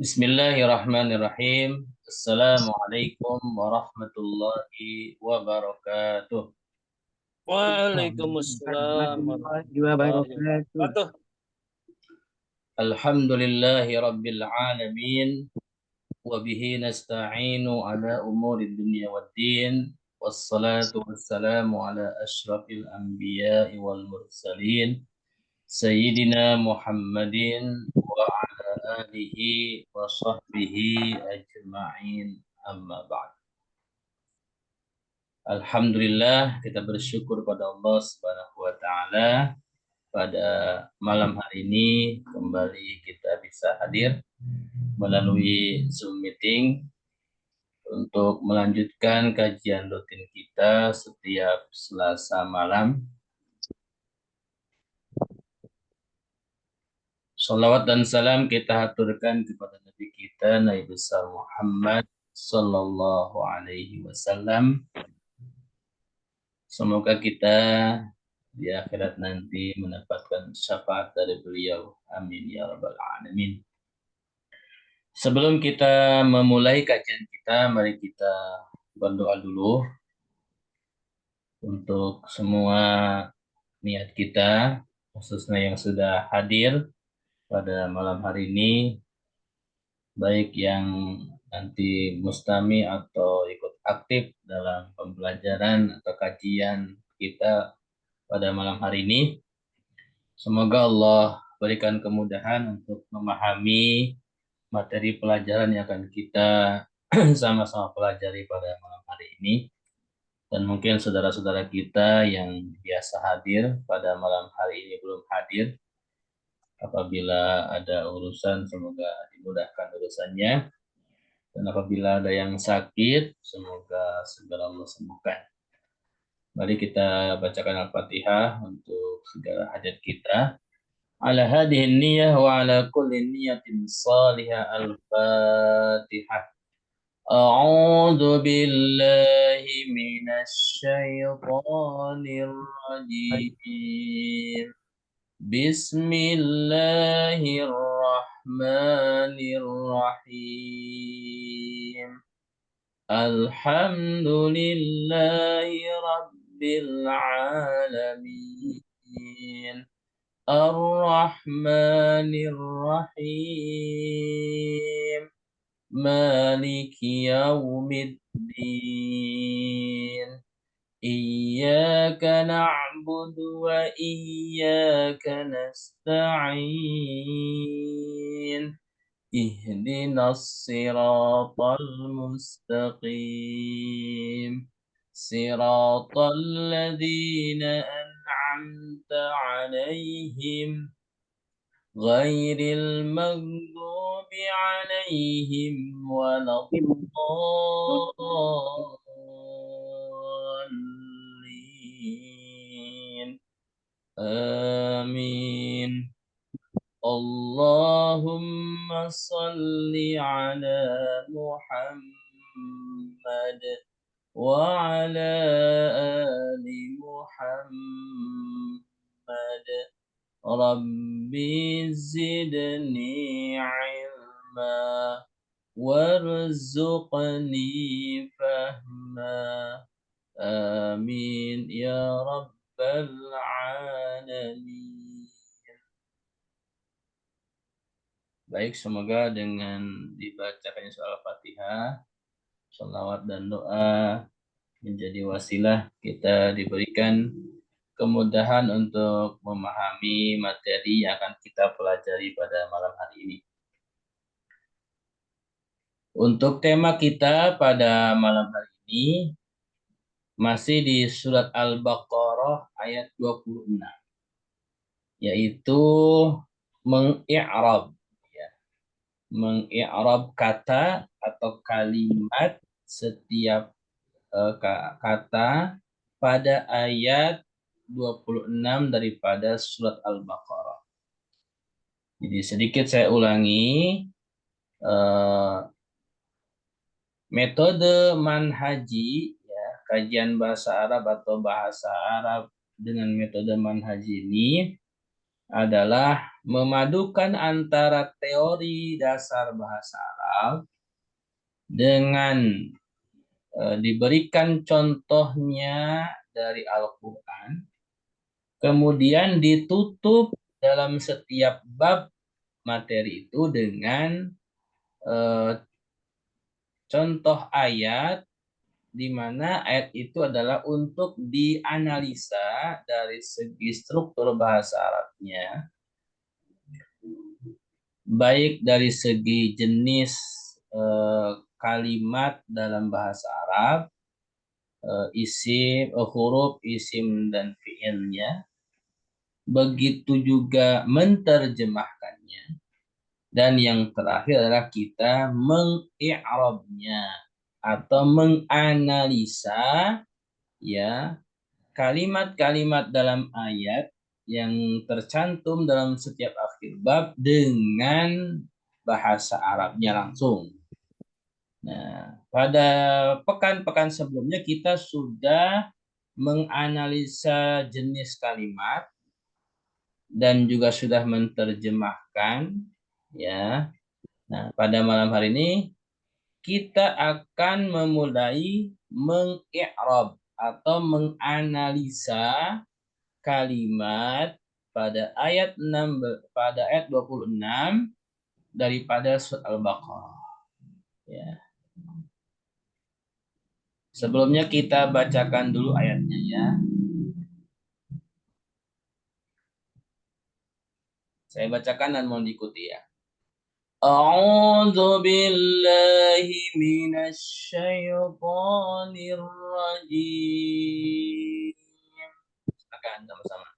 Bismillahirrahmanirrahim. Assalamualaikum warahmatullahi wabarakatuh. Waalaikumsalam Warahmatullahi warahmatullahi wabarakatuh. wabarakatuh. Alhamdulillahi rabbil alamin. Wabihi nasta'inu ala umuri dunya waddin. Wassalatu wassalamu ala ashrafil anbiya'i wal mursalin. Sayyidina Muhammadin wa ala alihi wa sahbihi ajma'in. Amma ba'd. Alhamdulillah kita bersyukur pada Allah Subhanahu wa taala pada malam hari ini kembali kita bisa hadir melalui Zoom meeting untuk melanjutkan kajian rutin kita setiap Selasa malam. Salawat dan salam kita haturkan kepada Nabi kita Nabi besar Muhammad sallallahu alaihi wasallam. Semoga kita di akhirat nanti mendapatkan syafaat dari beliau. Amin ya rabbal alamin. Sebelum kita memulai kajian kita, mari kita berdoa dulu untuk semua niat kita, khususnya yang sudah hadir pada malam hari ini, baik yang nanti mustami atau ikut aktif dalam pembelajaran atau kajian kita pada malam hari ini. Semoga Allah berikan kemudahan untuk memahami materi pelajaran yang akan kita sama-sama pelajari pada malam hari ini. Dan mungkin saudara-saudara kita yang biasa hadir pada malam hari ini belum hadir. Apabila ada urusan, semoga dimudahkan urusannya. Dan apabila ada yang sakit, semoga segera Allah sembuhkan. Mari kita bacakan Al-Fatihah untuk segala hajat kita. Ala hadhihi niyyah wa ala kulli niyyatin salihah. Al-Fatihah. A'udzu billahi minasy syaithanir rajim. Bismillahirrahmanirrahim. Alhamdulillahi rabbil alamin. Ar-Rahmanir Rahim. Maliki yaumiddin. Iyyaka na'budu wa iyyaka nasta'in. Ihdinas siratal mustaqim. Siratal ladzina an'amta 'alaihim ghairil maghdubi 'alaihim waladdallin. Amin. Allahumma salli ala Muhammad wa ala ali Muhammad. Rabbi zidni ilma warzuqni fahma. Amin ya rabbal alamin. Baik, semoga dengan dibacakannya surah Al-Fatihah, sholawat dan doa menjadi wasilah kita diberikan kemudahan untuk memahami materi yang akan kita pelajari pada malam hari ini. Untuk tema kita pada malam hari ini masih di surat Al-Baqarah ayat 26, yaitu mengi'rab. Mengi'rab kata atau kalimat setiap kata pada ayat 26 daripada surat Al-Baqarah. Jadi sedikit saya ulangi, metode manhaji, ya, kajian bahasa Arab atau bahasa Arab dengan metode manhaji ini adalah memadukan antara teori dasar bahasa Arab dengan diberikan contohnya dari Al-Quran, kemudian ditutup dalam setiap bab materi itu dengan contoh ayat, di mana ayat itu adalah untuk dianalisa dari segi struktur bahasa Arabnya, baik dari segi jenis kalimat dalam bahasa Arab, isim, huruf, isim, dan fiilnya, begitu juga menterjemahkannya, dan yang terakhir adalah kita mengi'rabnya atau menganalisa ya kalimat-kalimat dalam ayat yang tercantum dalam setiap akhir bab dengan bahasa Arabnya langsung. Nah, pada pekan-pekan sebelumnya kita sudah menganalisa jenis kalimat dan juga sudah menerjemahkan ya. Nah, pada malam hari ini kita akan memulai mengi'rab atau menganalisa kalimat pada ayat 6 pada ayat 26 daripada surat Al-Baqarah ya. Sebelumnya kita bacakan dulu ayatnya ya. Saya bacakan dan mohon diikuti ya. A'udzu billahi minasy syaithanir rajim. Silakan sama-sama.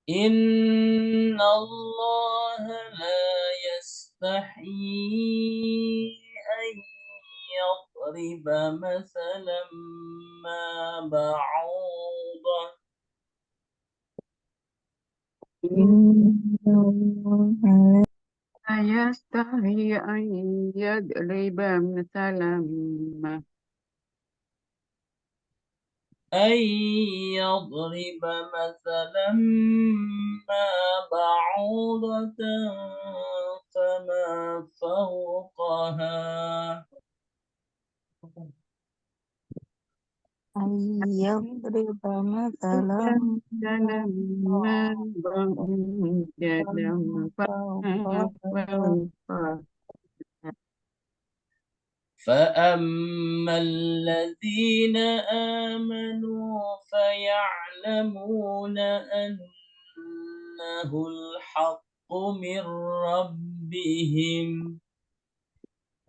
Inna Allah la yastahi an yadriba masalan ma ba'udah. لا يستحي أن يضرب مثلا ما أن يضرب مثلا ما بعوضة فما فوقها أن يضرب مثلا مثلا ما بعوضة فما فوقها فأما الذين آمنوا فيعلمون أنه الحق من ربهم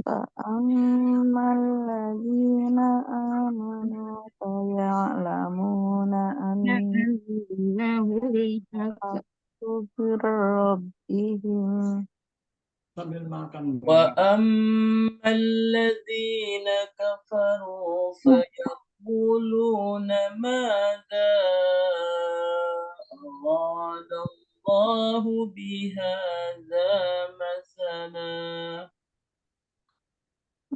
فأما الذين آمنوا فيعلمون أنه الحق من ربهم وأما الذين كفروا فيقولون ماذا أراد الله بهذا مثلا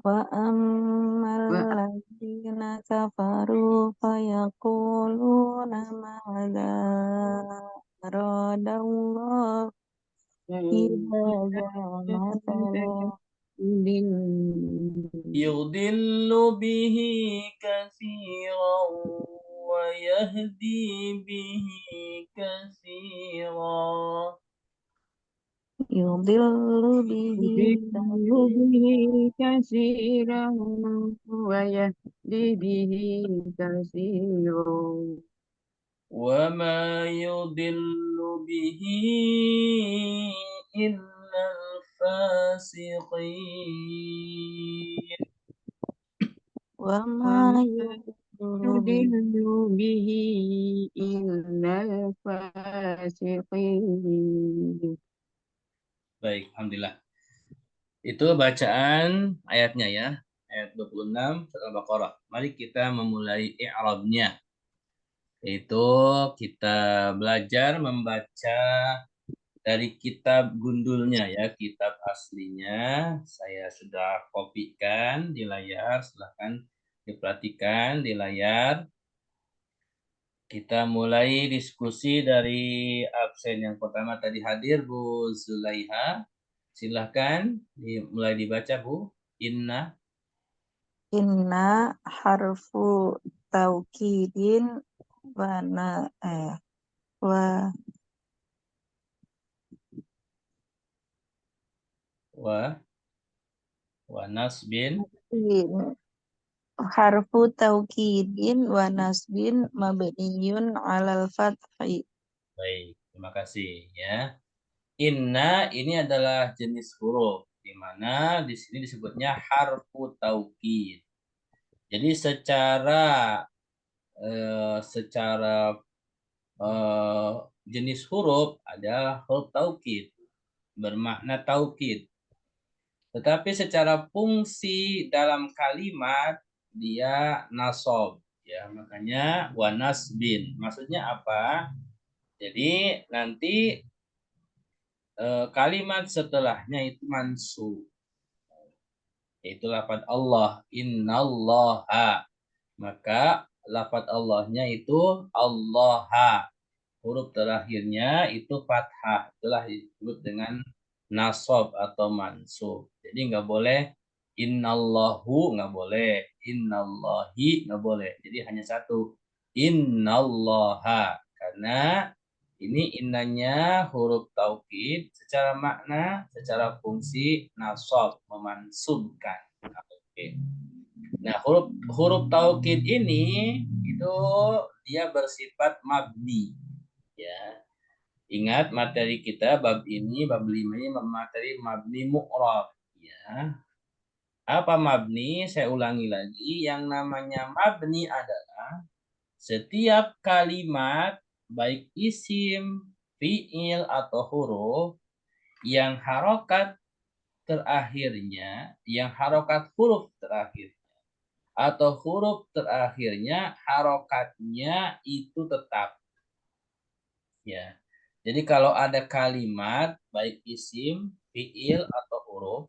وأما الذين كفروا فيقولون ماذا أراد الله بهذا مثلا يضل به كثيرا ويهدي به كثيرا يضل به كثيرا ويهدي به كثيرا وما يضل به إلا الفاسقين وما يضل يضل به إلا الفاسقين. Baik, Alhamdulillah. Itu bacaan ayatnya ya. Ayat 26 surat Al-Baqarah. Mari kita memulai i'rabnya. Itu kita belajar membaca dari kitab gundulnya ya, kitab aslinya saya sudah kopikan di layar, silahkan diperhatikan di layar. Kita mulai diskusi dari absen yang pertama tadi hadir Bu Zulaiha. Silahkan mulai dibaca Bu. Inna. Inna harfu taukidin wa na wa Wa nasbin. in harfu taukidin wa nasbin mabniyun alal fathi. Baik, terima kasih ya. Inna ini adalah jenis huruf di mana di sini disebutnya harfu taukid. Jadi secara jenis huruf ada huruf taukid bermakna taukid. Tetapi secara fungsi dalam kalimat dia nasab ya, makanya wa nasbin. Maksudnya apa? Jadi nanti kalimat setelahnya itu mansub. Yaitu lafaz Allah, innallaha. Maka lafaz Allahnya itu Allaha. Huruf terakhirnya itu fathah. Itulah disebut dengan nasab atau mansub. Jadi nggak boleh innallahu, nggak boleh innallahi, nggak boleh. Jadi hanya satu innallaha. Karena ini innanya huruf taukid secara makna, secara fungsi nasab, memansubkan. Oke. Nah, huruf huruf taukid ini itu dia bersifat mabni. Ya. Ingat materi kita bab 5 ini materi mabni mu'rab. Ya. Apa mabni? Saya ulangi lagi. Yang namanya mabni adalah setiap kalimat baik isim, fiil atau huruf yang harokat huruf terakhir atau huruf terakhirnya harokatnya itu tetap ya. Jadi kalau ada kalimat baik isim, fiil atau huruf,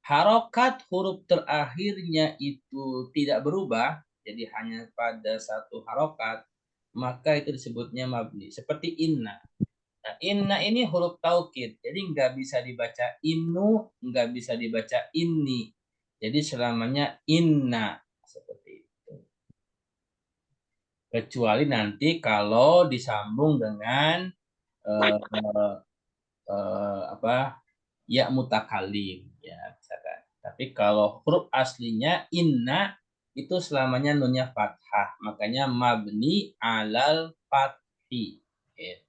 harokat huruf terakhirnya itu tidak berubah, jadi hanya pada satu harokat, maka itu disebutnya mabni. Seperti inna. Nah, inna ini huruf taukid, jadi nggak bisa dibaca innu, nggak bisa dibaca inni. Jadi selamanya inna seperti itu. Kecuali nanti kalau disambung dengan eh, apa ya mutakalim ya misalkan. Tapi kalau huruf aslinya inna itu selamanya nunnya fathah, makanya mabni alal fathi. Gitu.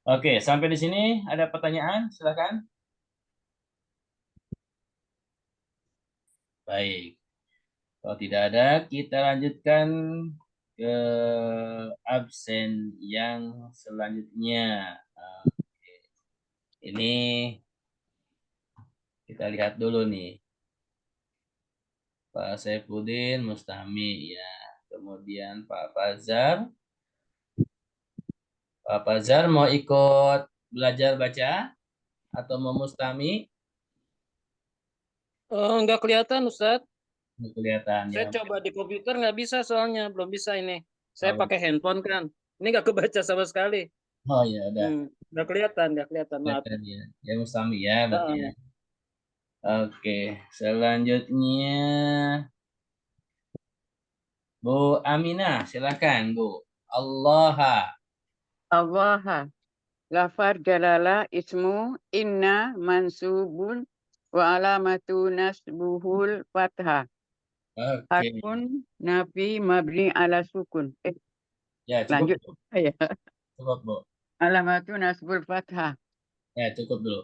Oke, sampai di sini ada pertanyaan? Silakan. Baik. Kalau tidak ada, kita lanjutkan ke absen yang selanjutnya. Oke. Ini kita lihat dulu nih. Pak Saifuddin Mustami ya. Kemudian Pak Fazar. Pak Fazar mau ikut belajar baca atau mau Mustami? Nggak kelihatan, Ustadz. Ini kelihatan ya. Saya coba di komputer nggak bisa soalnya belum bisa ini. Saya Oh, pakai handphone kan. Ini nggak kebaca sama sekali. oh ya udah. Nggak kelihatan, maaf. Kelihatan ya. Ya Mustami ya berarti ya. Heeh. Oke, selanjutnya Bu Aminah, silakan Bu. Allah. Allah. Lafar jalala ismu inna mansubun wa alamatu nasbuhul fathah. Oke. Harfun nafi mabni ala sukun. Ya, cukup Lanjut. Bu. Ya. Cukup Bu. Alamatu nasbul fathah. Ya, cukup dulu.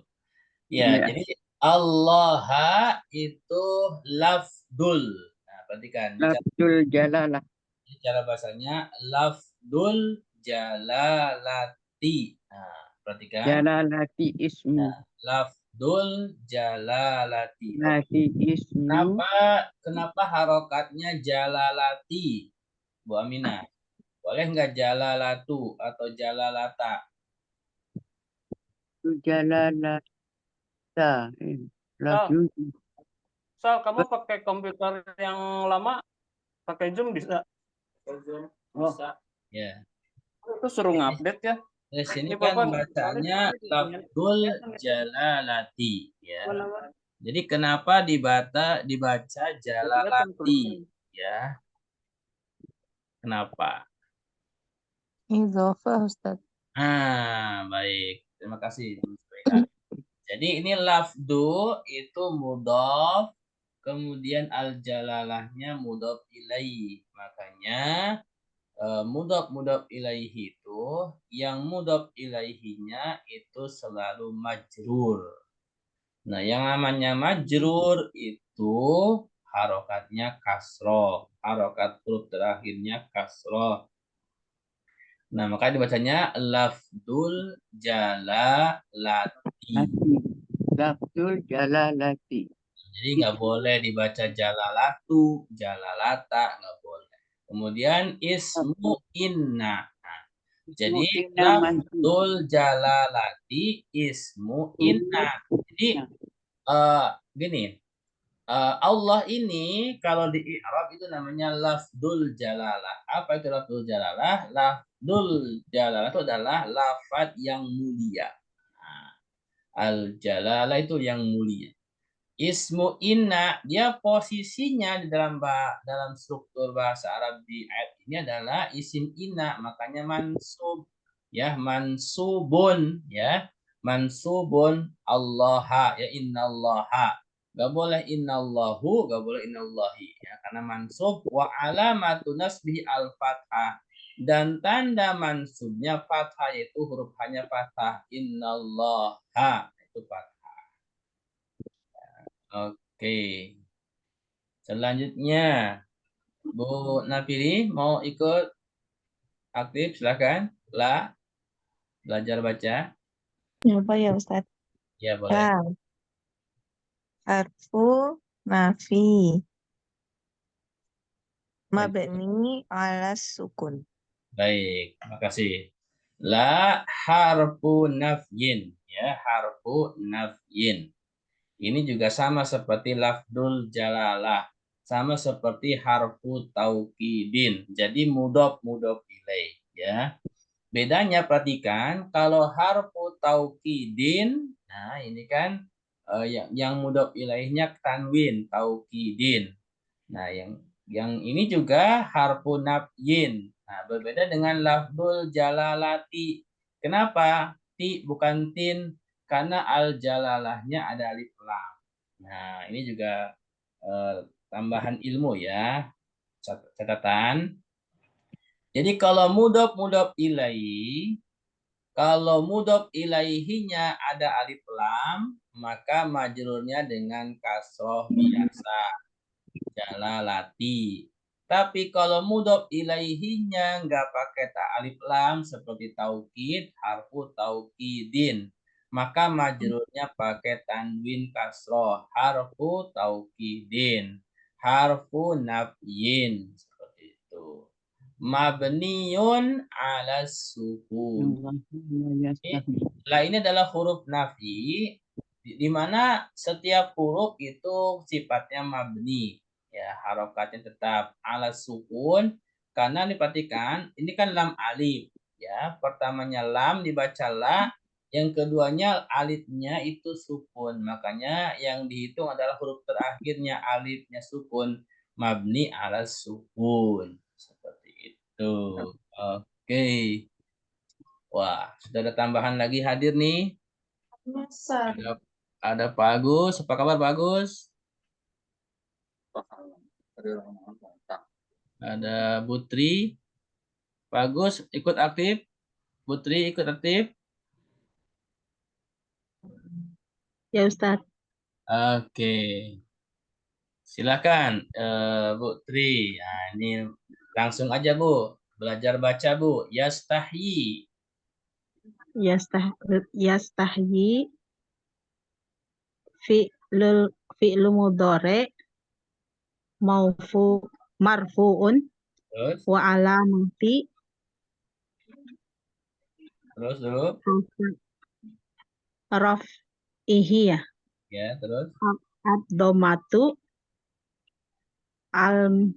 Ya, Ya. jadi Allah itu lafdul. Nah, perhatikan. Lafzul jalalah. Ini cara bahasanya lafdul jalalati. Nah, perhatikan. Jalalati ismu. Nah, lafdul jalalati. Oke. Lati ismu. Kenapa harokatnya jalalati, Bu Aminah? Boleh nggak jalalatu atau jalalata? Zul Jalalah. Love Sal, you. Sal, kamu pakai komputer yang lama, pakai Zoom bisa? Oh, Ya. itu suruh ngupdate ya. Di sini Ini kan Bapak bacanya lafzul jalalati, ya. Jadi kenapa dibaca jalalati, ya? Kenapa? Idhofah Ustaz. Baik. Terima kasih. Jadi ini lafdu itu mudhof, kemudian al-jalalahnya mudhof ilaih. Makanya mudhof ilaihi itu yang mudhof ilaihinya itu selalu majrur. Nah, yang namanya majrur itu harokatnya kasroh. Harokat huruf terakhirnya kasroh. Nah, maka dibacanya lafdul jalalati. Lafzul Jalalati. Jadi nggak boleh dibaca jalalatu, jalalata, nggak boleh. Kemudian ismu inna. Nah, jadi lafzul jalalati ismu inna. Jadi gini, Allah ini kalau di i'rab itu namanya lafzul jalalah. Apa itu lafzul jalalah? Lafzul jalalah itu adalah lafaz yang mulia. Nah, al jalalah itu yang mulia. Ismu inna dia posisinya di dalam struktur bahasa Arab di ayat ini adalah isim inna, makanya mansub, ya, mansubun, ya, mansubun allaha, ya, innallaha. Gak boleh innallahu, gak boleh innallahi, ya, karena mansub. Wa alamatu nasbihi al fathah, dan tanda mansubnya fathah, yaitu huruf hanya fathah. Innallaha itu fathah. Oke. Selanjutnya, Bu Nafiri mau ikut aktif, silakan. Belajar baca. Apa ya Ustaz? Ya, boleh. Lam. Harfu nafi. Mabni ala sukun. Baik, makasih. La harfu nafyin, ya, harfu nafyin. Ini juga sama seperti lafdul jalalah, sama seperti harfu taukidin. Jadi mudhof ilaih, ya. Bedanya perhatikan kalau harfu taukidin, nah ini kan yang mudhof ilaihnya tanwin taukidin. Nah, yang ini juga harfu nafyin. Nah, berbeda dengan lafzul jalalati. Kenapa? Ti bukan tin, karena al jalalahnya ada alif lam. Nah, ini juga tambahan ilmu, ya. Catatan. Jadi kalau mudhof ilaih, kalau mudhof ilaihinya ada alif lam, maka majrurnya dengan kasroh biasa, jalalati. Tapi kalau mudhof ilaihinya nggak pakai alif lam seperti taukid, harfu taukidin, maka majrurnya pakai tanwin kasroh, harfu taukidin, harfu nafyin, seperti itu. Mabniun ala sukun. Ini adalah huruf nafi, di mana setiap huruf itu sifatnya mabni, ya, harokatnya tetap ala sukun, karena diperhatikan ini kan lam alif, ya, pertamanya lam dibaca la, yang keduanya alifnya itu sukun, makanya yang dihitung adalah huruf terakhirnya alifnya sukun, mabni ala sukun, seperti itu. Oke. Wah, sudah ada tambahan lagi hadir nih. Ada Pak Agus. Apa kabar Pak Agus? Ada Putri. Pak Agus ikut aktif. Putri ikut aktif. Ya Ustaz. Oke. Silakan Putri. Nah, ini langsung aja Bu. Belajar baca Bu. Yastahyi. Yastahyi fi'lu mudhari marfu'un Terus wa alamati dulu. raf'ihi ya. Ya, terus Ad-domatu al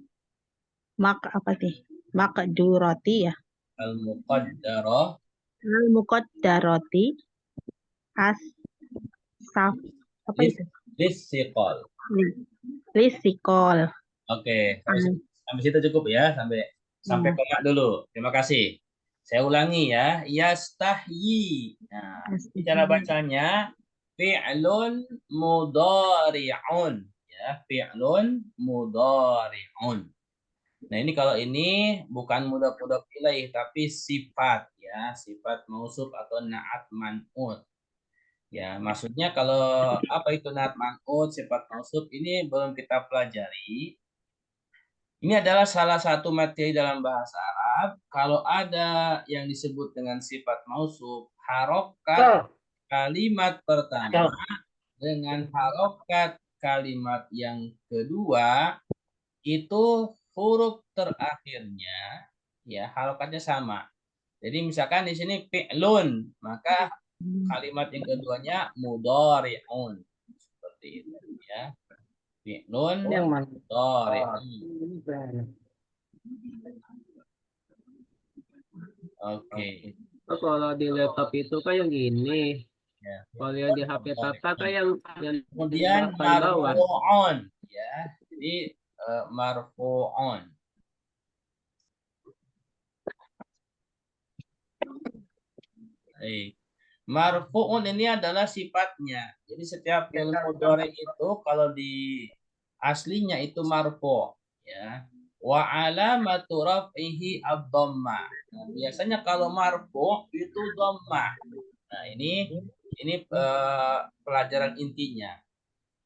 apa sih? Makdurati ya. al-muqaddarah Al-muqaddarati as saf apa itu? lissiqal. Lisikol. Oke, Al- sampai situ cukup ya, sampai ya. koma dulu. Terima kasih. Saya ulangi ya, yastahyi. Nah, ini cara bacanya fi'lun mudhari'un ya, fi'lun mudhari'un. Nah, ini kalau ini bukan mudhaf ilaih tapi sifat ya, sifat mausuf atau na'at man'ut. Ya, maksudnya kalau apa itu na'at man'ut, sifat mausuf ini belum kita pelajari. Ini adalah salah satu materi dalam bahasa Arab. Kalau ada yang disebut dengan sifat mausuf, harokat kalimat pertama dengan harokat kalimat yang kedua itu huruf terakhirnya ya harokatnya sama. Jadi misalkan di sini fi'lun, maka kalimat yang keduanya mudhari'un. Seperti itu ya. Fi'lun Yang mana? mudhari'un. Oke. Oh, kalau di laptop itu kayak gini. Ya. Kalau yang di HP Tata kayak yang Kemudian paling bawah. marfu'un ya. Jadi marfu'un. Marfu'un ini adalah sifatnya. Jadi setiap fi'il mudhari itu kalau di aslinya itu marfu' ya. Wa alamatu raf'ihi ad-dhammah. Nah, biasanya kalau marfu' itu dhammah. Nah, ini pelajaran intinya.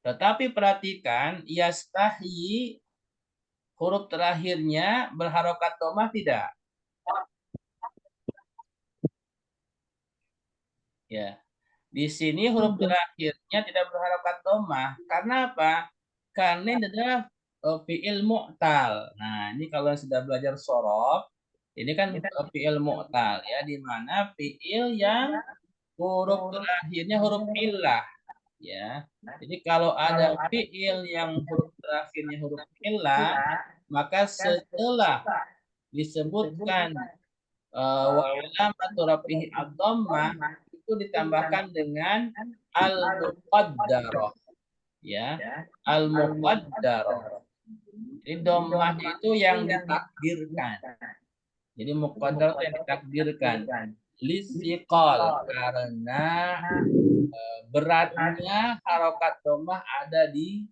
Tetapi perhatikan yastahyi huruf terakhirnya berharokat dhammah tidak? Ya. Di sini huruf terakhirnya tidak berharokat dhammah. Karena apa? Karena ini adalah fi'il mu'tal. Nah, ini kalau sudah belajar sorof, ini kan fi'il mu'tal ya, di mana fi'il yang huruf terakhirnya huruf illah ya. Jadi kalau ada fi'il yang huruf terakhirnya huruf illah, maka setelah disebutkan wa alamatu rafihi ad-dhammah itu ditambahkan dengan al-muqaddarah ya, al-muqaddarah. Jadi dhammah itu yang ditakdirkan. Jadi muqaddar itu yang ditakdirkan. Lisiqal karena beratnya harokat dhammah ada di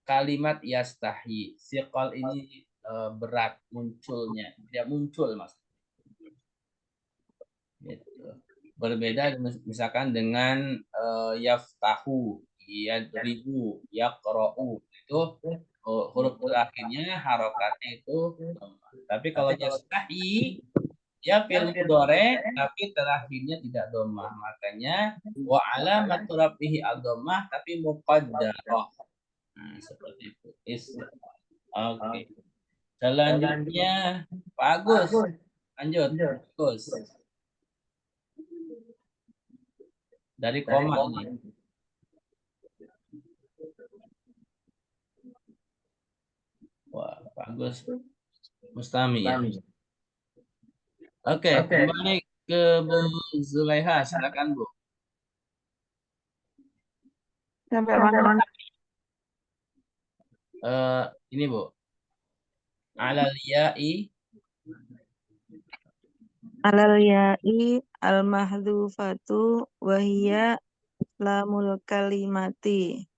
kalimat yastahi. Siqal ini berat munculnya, tidak muncul mas. Gitu. Berbeda misalkan dengan yaftahu, yadribu, yaqra'u itu huruf terakhirnya harokatnya itu dhammah. Tapi kalau yastahi ya fi'il mudhari tapi terakhirnya tidak dhammah. Makanya wa alamatu rafihi ad-dhammah tapi muqaddarah. Nah, seperti itu. Oke. Selanjutnya Pak Agus. Lanjut. Agus. Dari koma ini. Wah, Pak Agus Mustami ya. Oke, kembali ke Bu Zulaiha, silakan Bu. Sampai mana? Ini Bu. Alal ya'i al-mahdhufatu wa hiya lamul kalimati.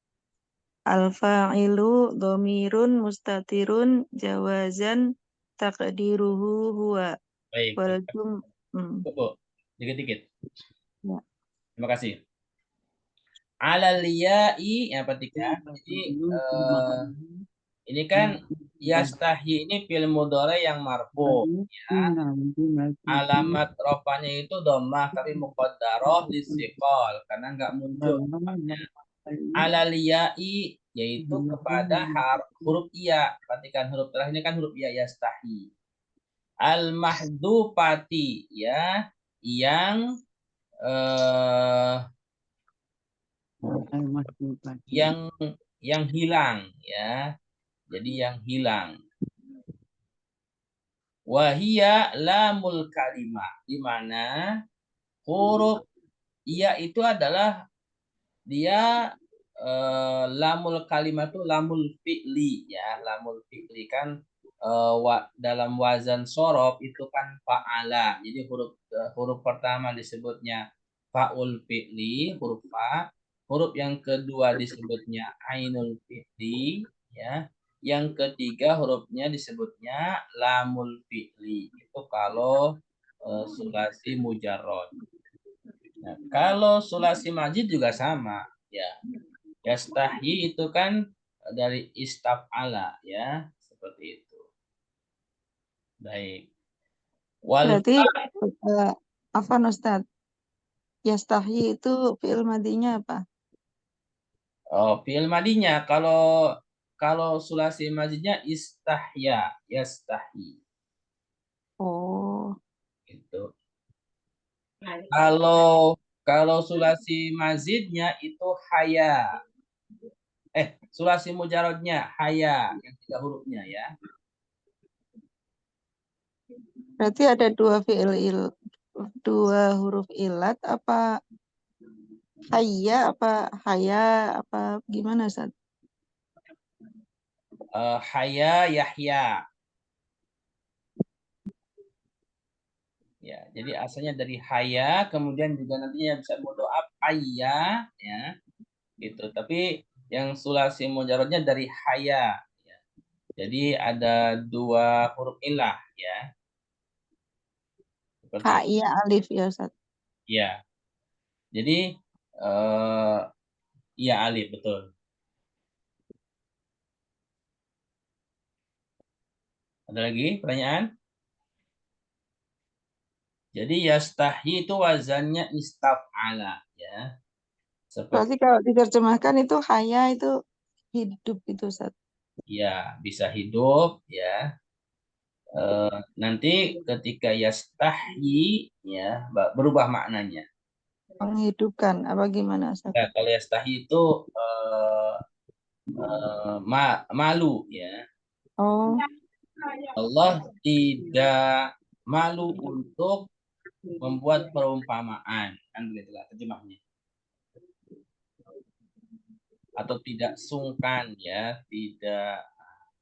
Al-fa'ilu dhamirun mustatirun jawazan taqdiruhu huwa. Baik. Wal Bu, dikit-dikit. Ya. Terima kasih. Alal ya'i yang perhatikan. Jadi ini kan yastahi ini fi'il mudhari yang marfu ya. Alamat rofanya itu dhammah tapi muqaddarah listiqal karena enggak muncul. Alal ya'i yaitu kepada huruf iya. Perhatikan huruf terakhir ini kan huruf iya yastahi. Al mahdhufati ya yang yang hilang ya. Jadi yang hilang. Wahia lamul kalimah, di mana huruf iya itu adalah dia lamul kalimat itu lamul fi'li ya. Lamul fi'li kan dalam wazan sorof itu kan fa'ala. Jadi huruf pertama disebutnya fa'ul fi'li, huruf fa. Huruf yang kedua disebutnya ainul fi'li ya. Yang ketiga hurufnya disebutnya lamul fi'li. Itu kalau sulasi mujarrad. Nah, kalau sulasi majid juga sama ya. Yastahi itu kan dari istaf'ala ya, seperti itu. Baik. Berarti apa Ustaz? Yastahi itu fi'il madinya apa? Fi'il madinya kalau sulasi majidnya istahya, yastahi. Oh, Gitu. Kalau sulasi mazidnya itu haya. Sulasi mujarodnya haya yang 3 hurufnya ya. berarti ada dua huruf ilat apa haya apa gimana Ustaz? Haya Yahya. Ya, jadi asalnya dari haya, kemudian juga nantinya bisa mudoab haya, ya, gitu. Tapi yang sulasi mujarodnya dari haya. Ya. Jadi ada 2 huruf ilah, ya. Seperti itu. Iya alif ya Ustaz. Ya. Jadi iya alif betul. Ada lagi pertanyaan? Jadi yastahi itu wazannya istaf'ala, ya. Berarti Seperti kalau diterjemahkan itu haya itu hidup itu Ustaz. ya, bisa hidup, ya. Nanti ketika yastahi ya berubah maknanya. Menghidupkan apa gimana Ustaz? Ya, kalau yastahi itu malu ya. Oh, Allah tidak malu untuk membuat perumpamaan, kan begitulah terjemahnya. Atau tidak sungkan ya, tidak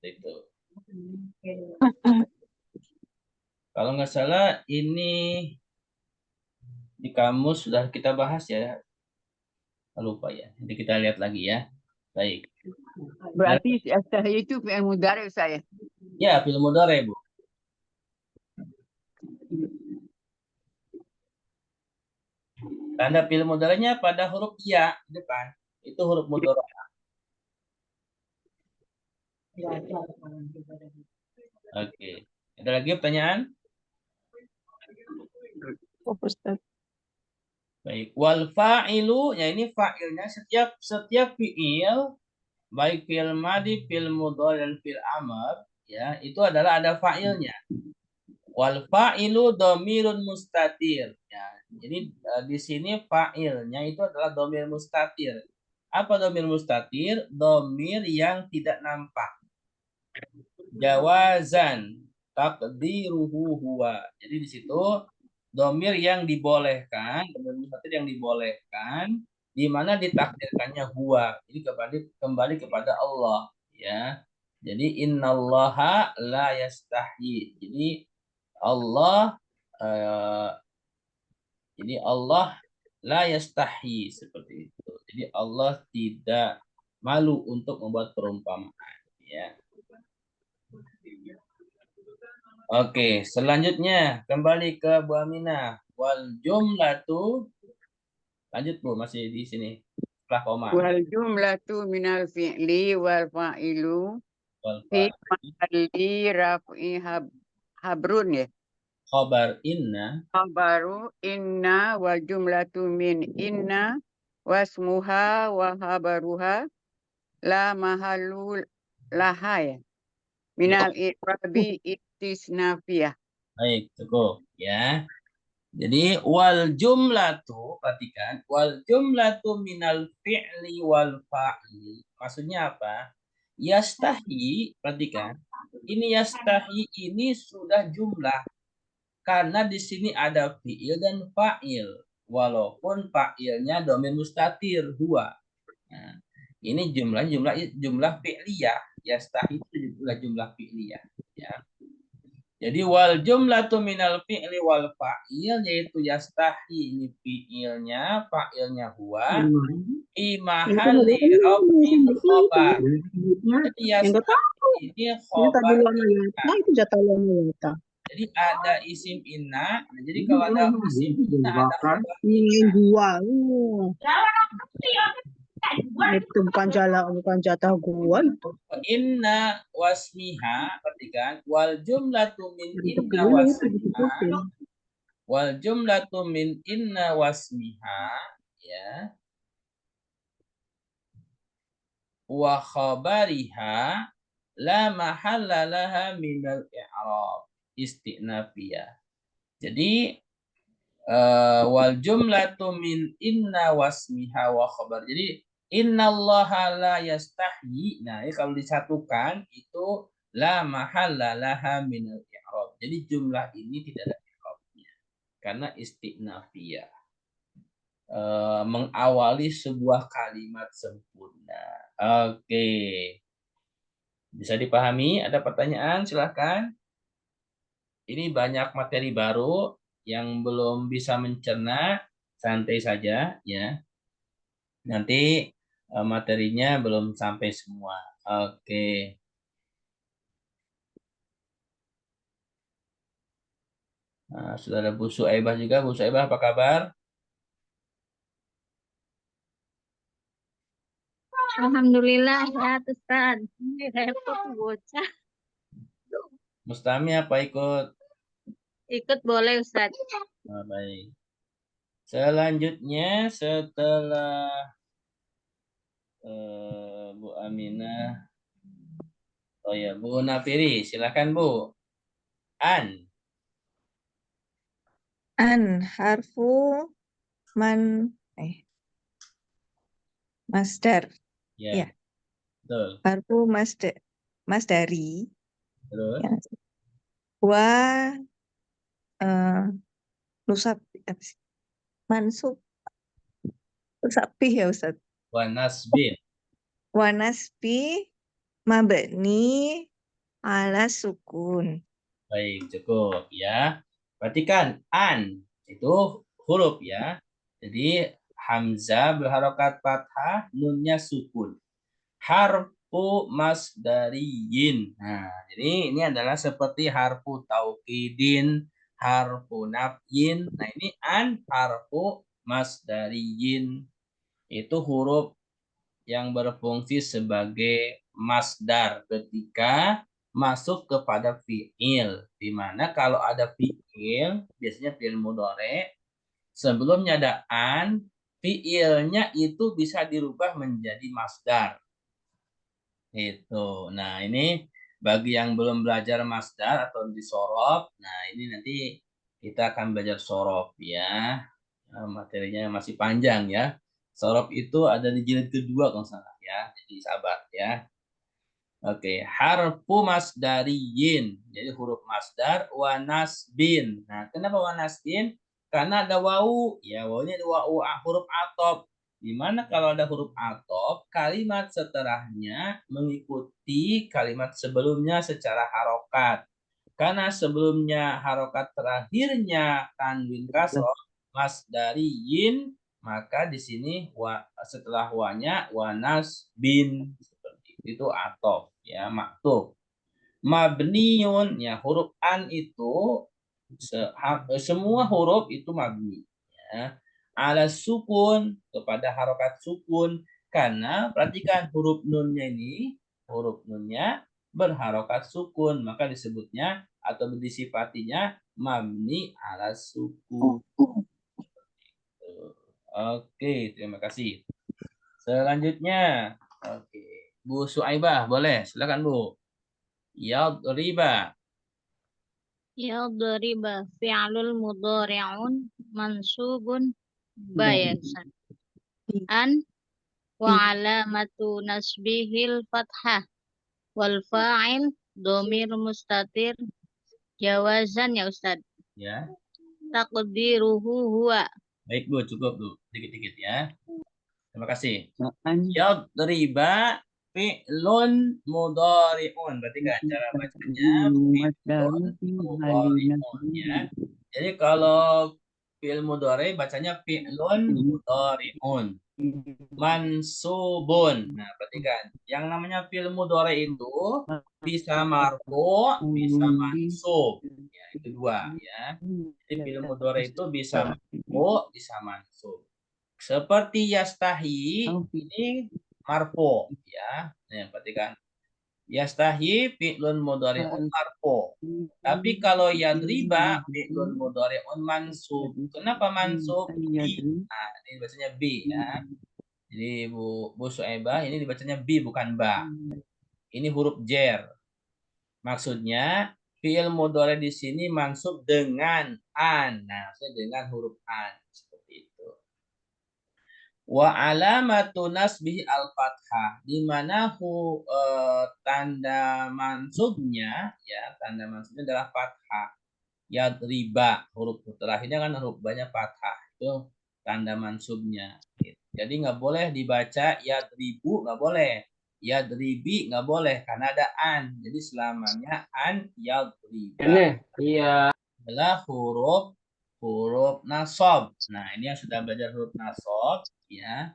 itu. Kalau nggak salah ini di kamus sudah kita bahas ya. Lupa ya. Nanti kita lihat lagi ya. Baik. Berarti yastahi itu fi'il mudhari saya. Ya, fi'il mudhari, Bu. Tanda fi'il mudhari'nya pada huruf ya di depan. Itu huruf mudhari'. Oke. Ada lagi pertanyaan? oh Ustaz. Baik. Wal fa'ilu, ya ini fa'ilnya setiap fi'il baik fi'il madi, fi'il mudhari dan fi'il amr ya, itu adalah ada fa'ilnya. Wal fa'ilu dhamirun mustatir. Ya, jadi di sini fa'ilnya itu adalah dhamir mustatir. Apa dhamir mustatir? Dhamir yang tidak nampak. Jawazan taqdiruhu huwa. Jadi di situ dhamir yang dibolehkan, dhamir mustatir yang dibolehkan, di mana ditakdirkannya huwa. Jadi kembali kepada Allah ya. Jadi innallaha la yastahyi. Jadi Allah la yastahyi seperti itu. Jadi Allah tidak malu untuk membuat perumpamaan ya. Oke, selanjutnya kembali ke Bu Aminah. Wal jumlatu, lanjut Bu, masih di sini setelah koma. Wal jumlatu minal fi'li wal fa'ilu Wal fi fa'il, mahalli raf'i habrun ya. khabar inna, Khabaru inna wa jumlatu min inna wasmuha wa habaruha la mahalu laha ya. Minal i'rabi istisnafiyah. baik cukup ya. Jadi wal jumlatu, perhatikan, wal jumlatu minal fi'li wal fa'li. Maksudnya apa? Yastahi, perhatikan. Ini yastahi ini sudah jumlah karena di sini ada fi'il dan fa'il. Walaupun fa'ilnya dhamir mustatir huwa. Nah, ini jumlah fi'liyah. Yastahi itu jumlah fi'liyah, ya. Jadi wal jumlatu minal fi'li wal fa'il, yaitu yastahi ini fi'ilnya, fa'ilnya huwa, fi mahalli raf'il khobar. Jadi Yang kata yastahi ini yang tadi khobar lama yata itu jatah lama yata. jadi ada isim inna. Nah, jadi kalau ada isim inna ada khobar Ini inna. gua. Itu bukan jatah gua itu. Inna wasmiha, perhatikan, wal jumlatu min Itu inna keliling itu wasmiha. ditutupin. Wal jumlatu min inna wasmiha, ya, wa khabariha la mahalla laha minal i'rab istinafiyah. Jadi wal jumlatu min inna wasmiha wa khabar. Jadi innallaha la yastahyi. Nah, ini kalau disatukan itu la mahalla laha minal i'rab. Jadi jumlah ini tidak ada i'rabnya karena istinafiyah. Mengawali sebuah kalimat sempurna. Oke. Bisa dipahami? Ada pertanyaan? Silahkan. Ini banyak materi baru yang belum bisa mencerna, santai saja ya. Nanti materinya belum sampai semua. Oke. Nah, sudah ada Bu Suaibah juga. Bu Suaibah apa kabar? Alhamdulillah ya Ustaz. Ini repot bocah. Mustami apa ikut? Ikut boleh Ustaz. Nah, baik. Selanjutnya setelah Bu Aminah. Oh ya, Bu Nafiri, silakan Bu. An. An harfu masdar. Ya. Ya. Betul. Harfu masdari. Terus. Ya. Wa nusab apa sih? Mansub. Nusabih ya Ustaz. Wa nasbin. Wa nasbi mabni ala sukun. Baik, cukup ya. Perhatikan an itu huruf ya. Jadi hamzah berharokat fathah, nunnya sukun. Harfu masdariyin. Nah, jadi ini adalah seperti harfu taukidin, harfu nafyin. Nah, ini an harfu masdariyin. Itu huruf yang berfungsi sebagai masdar ketika masuk kepada fiil, di mana kalau ada fiil biasanya fiil mudhari sebelumnya ada an, fiilnya itu bisa dirubah menjadi masdar. Itu. Nah, ini bagi yang belum belajar masdar atau di sorof, nah ini nanti kita akan belajar sorof ya. Nah, materinya masih panjang ya. Sorof itu ada di jilid kedua kalau salah ya. Jadi sabar ya. Oke, harfu masdariyin. Jadi huruf masdar wa nasbin. Nah, kenapa wa nasbin? Karena ada wau. Ya, wau ini ada wau huruf atop. Di mana kalau ada huruf atop, kalimat setelahnya mengikuti kalimat sebelumnya secara harokat. Karena sebelumnya harokat terakhirnya tanwin kasroh masdariyin, maka di sini setelah wanya wanas bin seperti itu atop ya maktub. Mabniun ya huruf an itu semua huruf itu mabni ya. Ala sukun kepada harokat sukun karena perhatikan huruf nunnya ini huruf nunnya berharokat sukun maka disebutnya atau disifatinya mabni ala sukun. Oke, terima kasih. Selanjutnya, oke, Bu Suaibah boleh, silakan Bu. Yadriba. Yadriba fi'lul mudhari'un mansubun ya Ustaz. An wa alamatu nasbihil fathah wal fa'il domir mustatir jawazan ya Ustaz. Ya. Taqdiruhu huwa. Baik Bu, cukup Bu. Dikit-dikit ya. Terima kasih. An Yadriba fi'lun mudhari'un. Berarti kan cara bacanya fi'lun mudhari'un ya. Jadi kalau fi'il mudhari bacanya fi'lun mudhari'un. Mansubun. Nah, perhatikan. Yang namanya fi'il mudhari itu bisa marfu, bisa mansub. Ya, itu dua ya. Jadi fi'il mudhari itu bisa marfu, bisa mansub. Seperti yastahi ini marfu ya. Nah, perhatikan. Yastahi fi'lun mudhari'un marfu. Tapi kalau yadriba fi'lun mudhari'un mansub. Kenapa mansub? Bi. Nah, ini bacanya B ya. Jadi Bu Su'aibah ini dibacanya B bukan ba. Ini huruf jer. Maksudnya fi'il mudhari di sini mansub dengan an. Nah, maksudnya dengan huruf an seperti itu. Wa alamatu nasbihi al-fathah, di mana tanda mansubnya ya, tanda mansubnya adalah fathah. Yadriba, huruf terakhirnya kan huruf banyak fathah. Itu tanda mansubnya. Jadi nggak boleh dibaca yadribu, nggak boleh. Yadribi nggak boleh karena ada an. Jadi selamanya an yadriba. Ini, iya. Adalah huruf nasab. Nah, ini yang sudah belajar huruf nasab ya.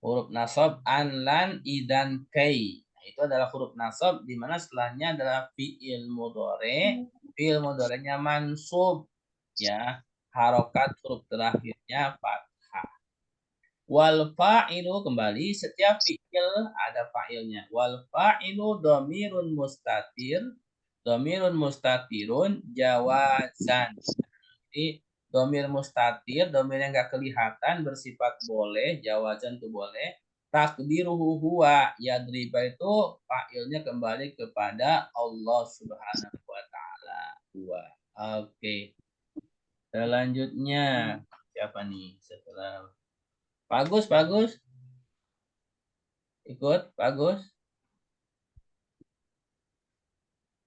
Huruf nasab an, lan, idan, kai. Nah, itu adalah huruf nasab di mana setelahnya adalah fi'il mudhari. Fi'il mudhari'nya mansub ya. Harokat huruf terakhirnya fathah. Wal fa'ilu, kembali setiap fi'il ada fa'ilnya. Wal fa'ilu dhamirun mustatir. Dhamirun mustatirun jawazan. Jadi domir mustatir, domir yang nggak kelihatan bersifat boleh, jawazan itu boleh. Takdiruhu huwa, yadriba itu fa'ilnya kembali kepada Allah Subhanahu wa taala. Huwa. Oke. Selanjutnya siapa nih setelah Bagus, Bagus. Ikut, Bagus.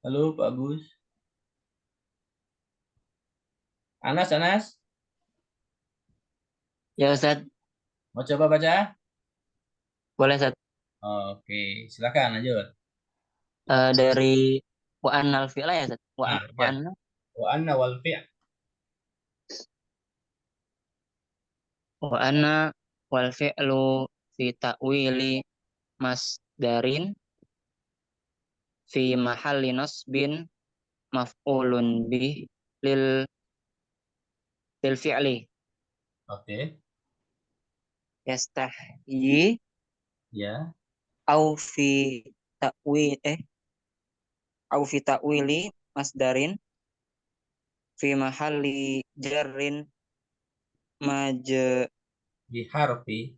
Halo, Bagus. Anas. Ya Ustaz, Mau coba baca? boleh Ustaz. Oke, silakan lanjut. Dari wa annal fi'la ya Ustaz. Wa Ya. anna Wa anna wal fi'. wa anna wal fi'lu fi ta'wili masdarin fi mahalli nasbin maf'ulun bih lil fi'li Oke. yastahyi Ya. au fi ta'wili masdarin fi mahalli jarrin Biharfi.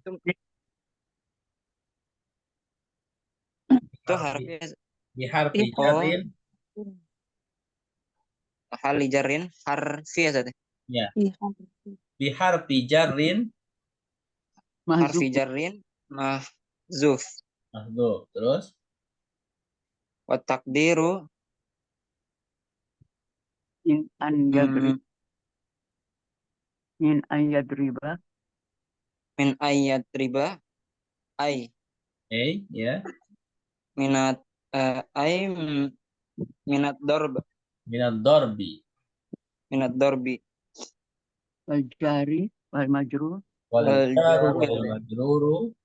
itu harfi Biharfi oh jarrin. mahalli jarrin harfi ya Ustaz. Ya. Biharfi jarrin. Harfi jarrin mahzuf Mahdzuf. Terus wa taqdiru in an yadrib min an yadriba min ayyadriba ay ya. minat ay minat Minad darbi. darbi wal jari wal majrur Wal jaru wal wal majruru.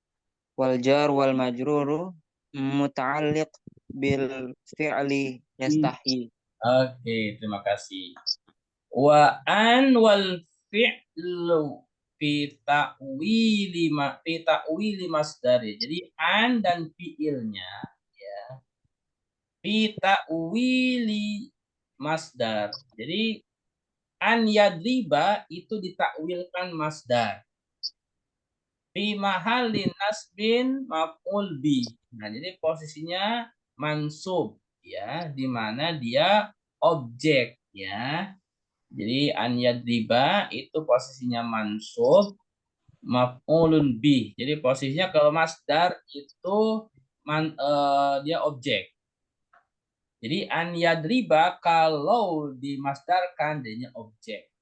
wal jar wal majruru muta'alliq bil fi'li yastahyi. Oke, terima kasih. Wa an wal fi'lu fi ta'wili masdari. Jadi an dan fi'ilnya ya. Fi ta'wili masdar. Jadi an yadriba itu ditakwilkan masdar. Fi mahalli nasbin maf'ul bi. Nah, jadi posisinya mansub ya, di mana dia objek Ya. Jadi an yadriba itu posisinya mansub maf'ulun bih. Jadi posisinya kalau masdar itu dia objek. Jadi an yadriba kalau dimasdarkan jadinya objek.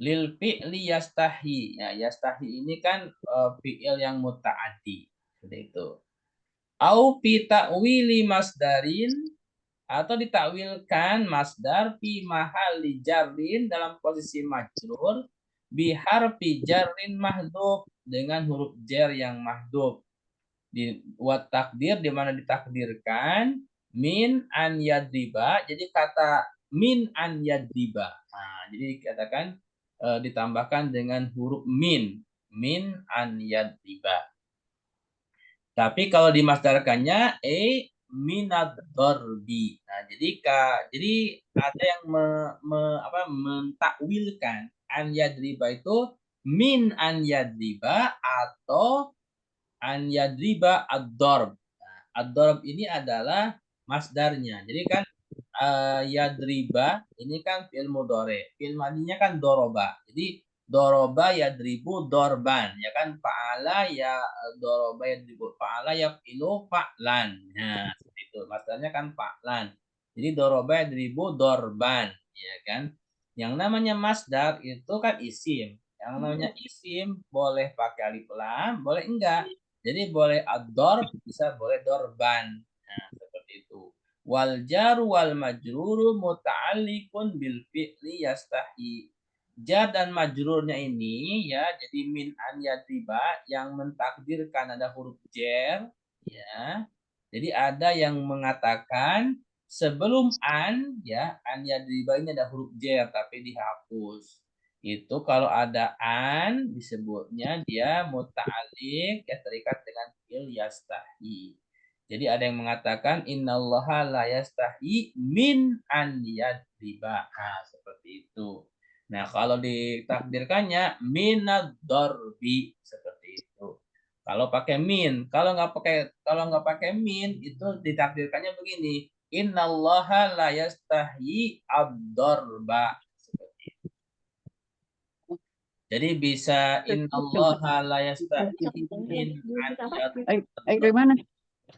Lil fi'li yastahi. Ya, yastahi ini kan fi'il yang muta'addi. Seperti itu. Au fi ta'wili masdarin, atau ditakwilkan masdar fi mahalli jarrin dalam posisi majrur biharfi jarrin mahdhuf dengan huruf jar yang mahdhuf. Di wat takdir di mana ditakdirkan min an yadriba. Jadi kata min an yadriba. Nah, jadi dikatakan ditambahkan dengan huruf min an yadriba. Tapi kalau dimasdarkannya minad darbi. Nah, jadi ada yang mentakwilkan an yadriba itu min an yadriba atau an yadriba ad-darb. Nah, ad-darb ini adalah masdarnya. Jadi kan yadriba ini kan fi'il mudhari. Fi'il madinya kan doroba. Jadi doroba yadribu dorban. Ya kan fa'ala ya doroba yadribu fa'ala yafilu fa'lan. Nah, seperti itu. Masdarnya kan fa'lan. Jadi doroba yadribu dorban, ya kan? Yang namanya masdar itu kan isim. Yang namanya isim boleh pakai alif lam, boleh enggak. Jadi boleh ad-darb, bisa boleh dorban. Nah, seperti itu. Wal jaru wal majruru muta'alliqun bil fi'li yastahi. Jar dan majrurnya ini ya, jadi min an yadriba yang mentakdirkan ada huruf jar, ya. Jadi ada yang mengatakan sebelum an ya, an yadriba ini ada huruf jar tapi dihapus. Itu kalau ada an disebutnya dia muta'alliq, ya terikat dengan fi'il yastahi. Jadi ada yang mengatakan innallaha la yastahi min an yadriba. Nah, seperti itu. Nah, kalau ditakdirkannya minad darbi, seperti itu. Kalau pakai min, kalau nggak pakai min itu ditakdirkannya begini. Innallaha la yastahi ad-darba. Jadi bisa innallaha la yastahi min an yadriba. Dari mana?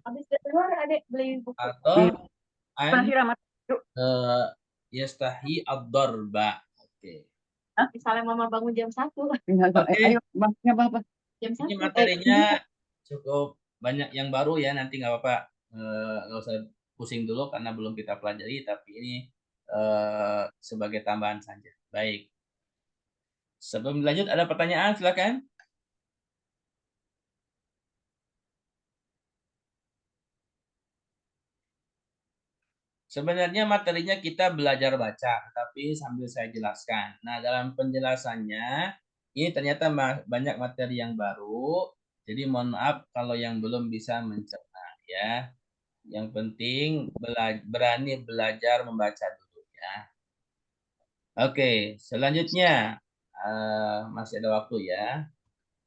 Habis dari luar adek beli buku. Atau an Siramat. yastahi ad-darba. Oke. Misalnya mama bangun jam 1. Ayo, bangnya apa? Jam 1. Ini materinya cukup banyak yang baru ya, nanti nggak apa-apa, nggak usah pusing dulu karena belum kita pelajari, tapi ini sebagai tambahan saja. Baik. Sebelum lanjut ada pertanyaan, silakan. Sebenarnya materinya kita belajar baca, tapi sambil saya jelaskan. Nah, dalam penjelasannya, ini ternyata banyak materi yang baru, jadi mohon maaf kalau yang belum bisa mencerna ya. Yang penting berani belajar membaca dulu ya. Oke, selanjutnya masih ada waktu ya.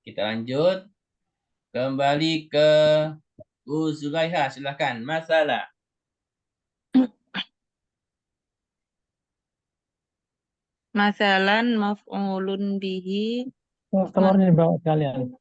Kita lanjut. Kembali ke Bu Zulaiha, silakan. Masalah. Masalan maf'ulun bihi Telurnya dibawa sekalian.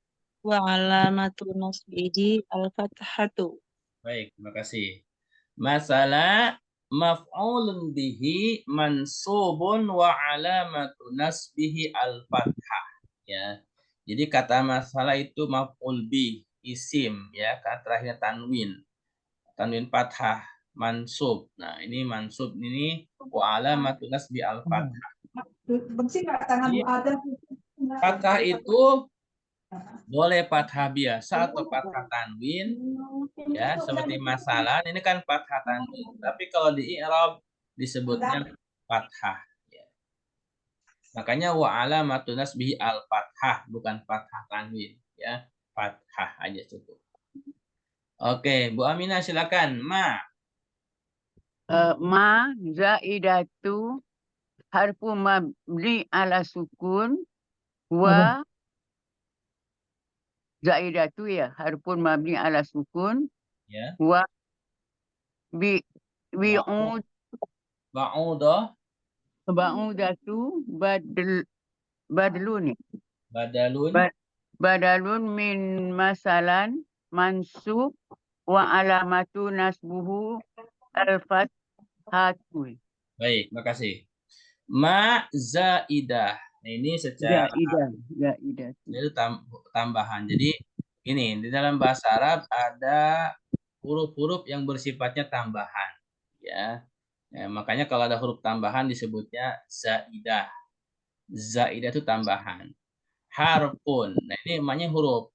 wa alamatu nasbihi al-fathatu. Baik, terima kasih. Masalah maf'ulun bihi mansubun wa alamatu nasbihi al-fathah. Ya. Jadi kata masalah itu maf'ul bih, isim ya, kata terakhirnya tanwin. Tanwin fathah, mansub. Nah, ini mansub ini wa alamatu nasbi al-fathah. Fathah itu boleh fathah biasa atau fathah tanwin ya, seperti masalah ini kan fathah tanwin, tapi kalau di i'rab disebutnya fathah ya. Makanya wa alamatu nasbihi al-fathah, bukan fathah tanwin ya, fathah aja cukup. Oke, Bu Aminah silakan. Ma zaidatu harfu mabni ala sukun wa zaidatu ya harfun mabni ala sukun Ya. wa bi bi'ud Ba'udah ba'udatu badlun ya. Badalun. Badalun min masalan mansub wa alamatu nasbuhu al-fathatu. Baik, makasih. Ma zaidah. Nah, ini secara Zaidah. itu tambahan. Jadi ini di dalam bahasa Arab ada huruf-huruf yang bersifatnya tambahan, ya. Ya, makanya kalau ada huruf tambahan disebutnya zaidah. Zaidah itu tambahan. Harfun. Nah, ini namanya huruf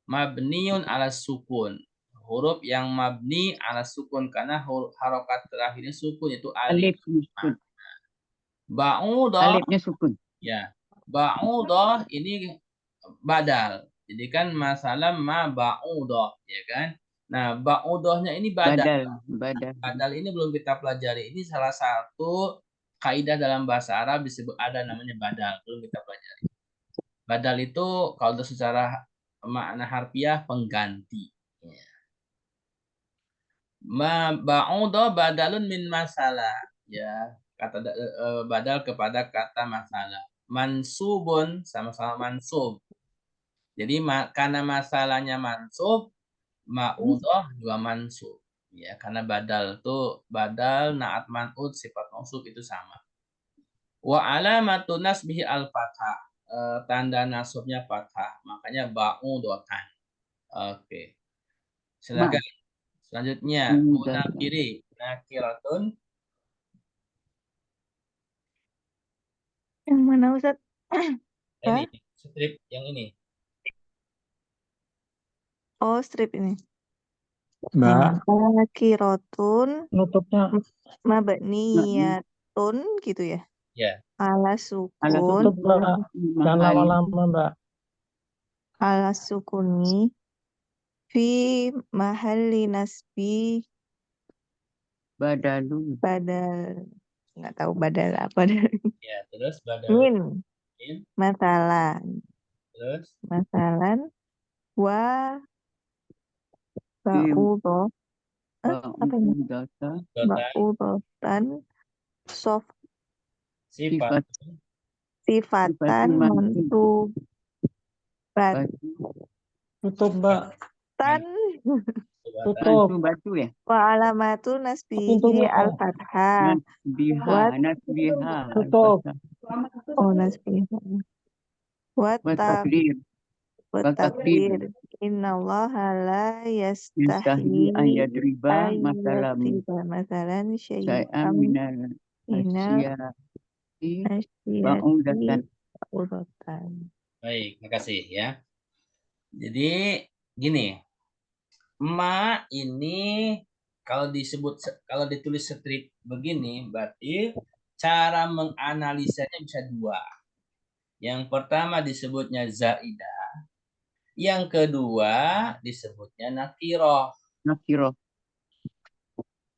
mabniun ala sukun. Huruf yang mabni ala sukun karena harokat terakhirnya sukun itu alif. Ba'udah. Alifnya sukun. Ya. Ba'udah ini badal. Jadi kan masalah ma ba'udah, ya kan? Nah, ba'udahnya ini badal. Badal ini belum kita pelajari. Ini salah satu kaidah dalam bahasa Arab disebut ada namanya badal. Belum kita pelajari. Badal itu kalau secara makna harfiah pengganti. Ma ba'udah badalun min masalah. Ya, kata badal kepada kata masalah. Mansubun sama-sama mansub. Jadi karena masalahnya mansub, ma'udah juga mansub. Ya, karena badal itu badal, naat man'ud, sifat mausuf itu sama. Wa alamatu nasbihi al-fathah. Tanda nasabnya fathah. Makanya ba'udatan. Oke. Silakan. Selanjutnya, munakiri. Nakiratun. Yang mana Ustaz? Ini, strip yang ini. Oh, strip ini. Mbak, Nakirotun nutupnya mabniyatun gitu ya. Ya. Ala tutup, sukun. Mbak. Jangan lama-lama, Mbak. Ala sukuni fi mahalli nasbi Badalun. badal. Nggak tahu badal apa. Ya, terus badal. Min. Masalan. Terus Masalan. Wa ba'udoh. Apa ini? Ba'udotan. Soft. Sifatan mansubat. Tutup, Mbak. Tan. Tutup. Batu ya. Wa alamatu nasbihi al-fathah. Nasbiha. Tutup. Oh, nasbiha. Wa takdir. Innallaha la yastahi an yadriba masalan syai'an minal ba'udatan. baik, makasih ya. Jadi gini, ma ini kalau ditulis strip begini berarti cara menganalisanya bisa dua. Yang pertama disebutnya zaidah, yang kedua disebutnya nakiroh.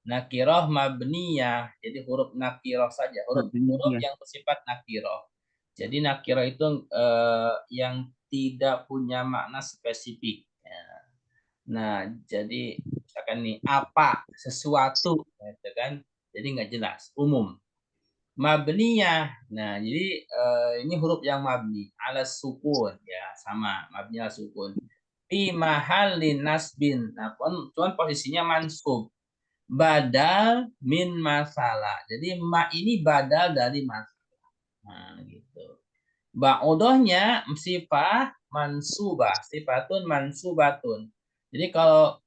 Nakiroh mabniyah, jadi huruf nakiroh saja, huruf yang bersifat nakiroh. Jadi nakiroh itu yang tidak punya makna spesifik. Nah, jadi misalkan nih apa sesuatu, gitu kan? Jadi nggak jelas, umum. Mabniyah. Nah, jadi ini huruf yang mabni ala sukun, ya sama mabni ala sukun. Fi mahallin nasbin. Nah, cuman posisinya mansub. Badal min masalah. Jadi ma ini badal dari masalah. Nah, gitu. Ba'udahnya sifat mansubah, sifatun mansubatun. Jadi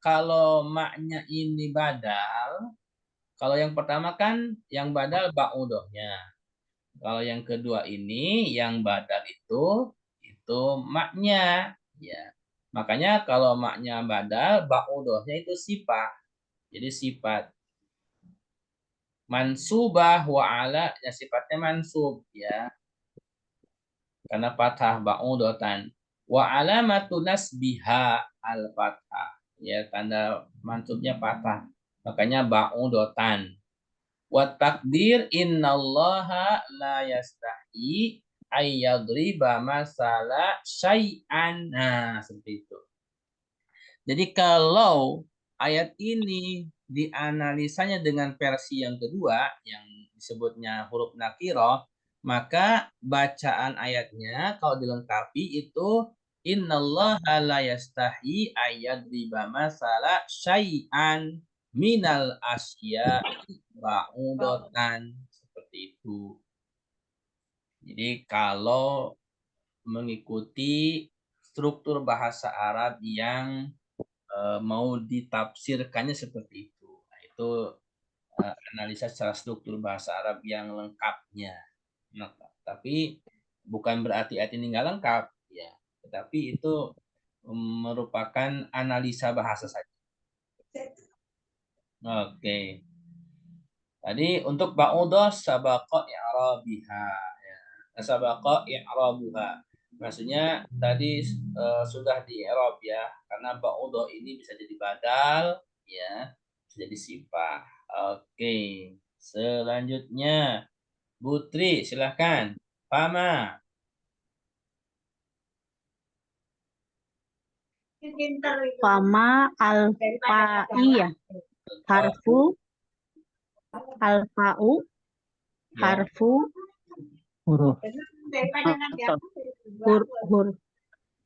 kalau maknya ini badal, kalau yang pertama kan yang badal ba'udahnya. Kalau yang kedua ini yang badal itu maknya, ya. Makanya kalau maknya badal, ba'udahnya itu sifat. Jadi sifat mansubah wa ala, ya sifatnya mansub, ya. Karena fathah ba'udatan. Wa alamatu nasbiha al-fathah. Ya, tanda mansubnya fathah. Makanya ba'udatan. Wa takdir innallaha la yastahi ayyadriba masala syai'an. Nah, seperti itu. Jadi kalau ayat ini dianalisanya dengan versi yang kedua yang disebutnya huruf nakiroh, maka bacaan ayatnya kalau dilengkapi itu innallaha la yastahi ayyadriba masala syai'an minal asya'i ba'udatan, seperti itu. Jadi kalau mengikuti struktur bahasa Arab yang mau ditafsirkannya seperti itu. Nah, itu analisa secara struktur bahasa Arab yang lengkapnya. Nah, tapi bukan berarti ayat ini nggak lengkap, ya. Tetapi itu merupakan analisa bahasa saja. Oke. Tadi untuk ba'udah sabaqa i'rabiha. Ya. Sabaqa i'rabuha. Maksudnya tadi sudah di i'rab ya, karena ba'udah ini bisa jadi badal, ya, bisa jadi sifat. Oke. Selanjutnya, Putri, silahkan. Fama. Fama al-fa'iyah. Harfu al-fa'u. Ya. Harfu Huruf.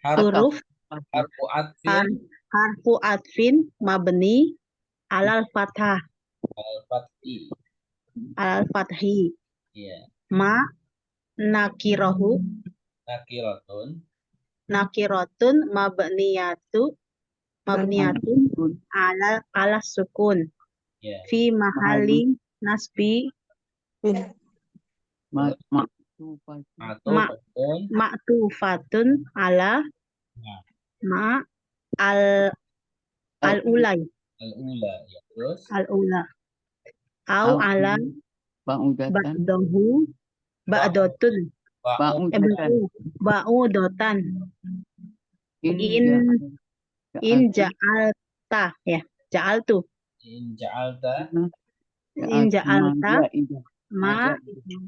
huruf Harfu atfin harfu atfin mabni alal fathah al-fathi. alal fathi Ya. ma nakirahu Nakiratun mabniyatun ala sukun ya. fi mahali nasbi Ma'tufatun ma'tufatun ala Nah. ma al ulai al-ula, ya. Terus al ula au ala ba'dahu ba'dotun ba'udotan in ja'alta ya ja'altu in ja'alta ma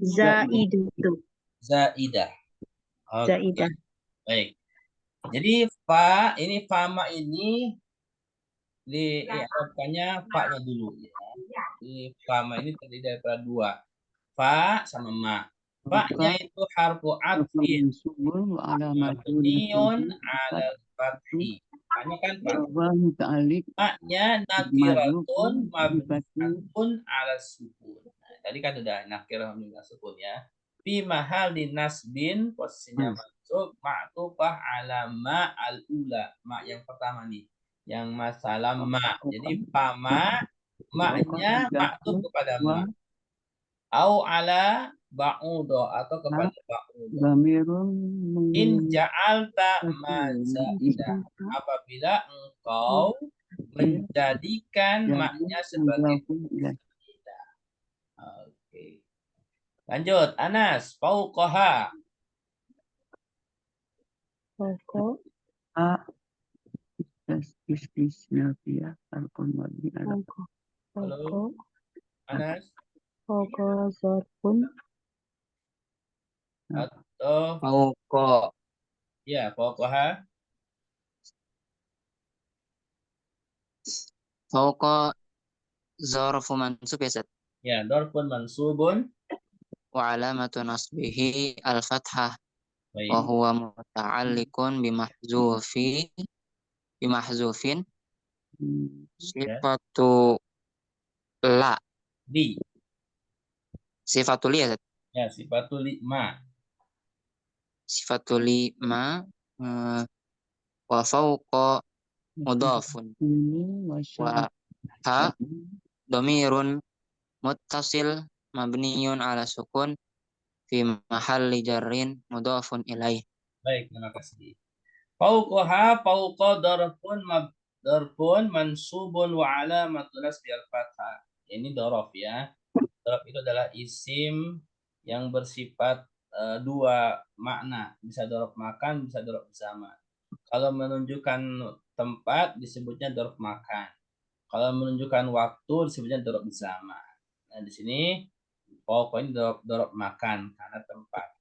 zaidatu zaidah. Oke. zaidah Baik. Jadi fa ini fama ini diarabkannya fa-nya dulu ya. Jadi fama ini terdiri dari dua. Fa sama ma. Fa-nya itu harfu atfin mabniun 'alal fathi. Fa-nya kan fa. Ma-nya nakiratun mabniun 'alas sukun. Nah, tadi kan udah nakirah mabniun 'alas sukun ya. Fi mahal nasbin posisinya mansub ma'tufah ala ma al-ula. Ma yang pertama nih. Yang masalah ma. Jadi fama ma-nya ma'tuf kepada ma. Au ala ba'udo atau kepada ba'udo. In ja'alta ma zaidah. Apabila engkau menjadikan ma-nya sebagai zaidah. Oke. Lanjut, Anas, fauqaha. Pokok Halo, Anas pokok zarfun atau Fauqa. ya fauqaha. Fauqa zarfu mansub ya, Ustaz. Ya, dorfun mansubun. Wa alamatu nasbihi al-fathah. Baik. Wa huwa muta'alliqun bimahzufin sifatu la. Di. Sifatul ya, Ustaz. Ya, sifatul ma. Sifatul ma wa fauqa mudhafun wa ha dhamirun muttasil mabniyun ala sukun fi mahalli jarrin mudhafun ilaih. Baik, terima kasih. Fauqaha fauqa darfun mansubun wa alamatun nasbi al-fathah. Ini dorof ya. Dorof itu adalah isim yang bersifat dua makna. Bisa dorof makan, bisa dorof bersama. Kalau menunjukkan tempat disebutnya dorof makan. Kalau menunjukkan waktu disebutnya dorof bersama. Nah, di sini pokoknya dorof makan karena tempat.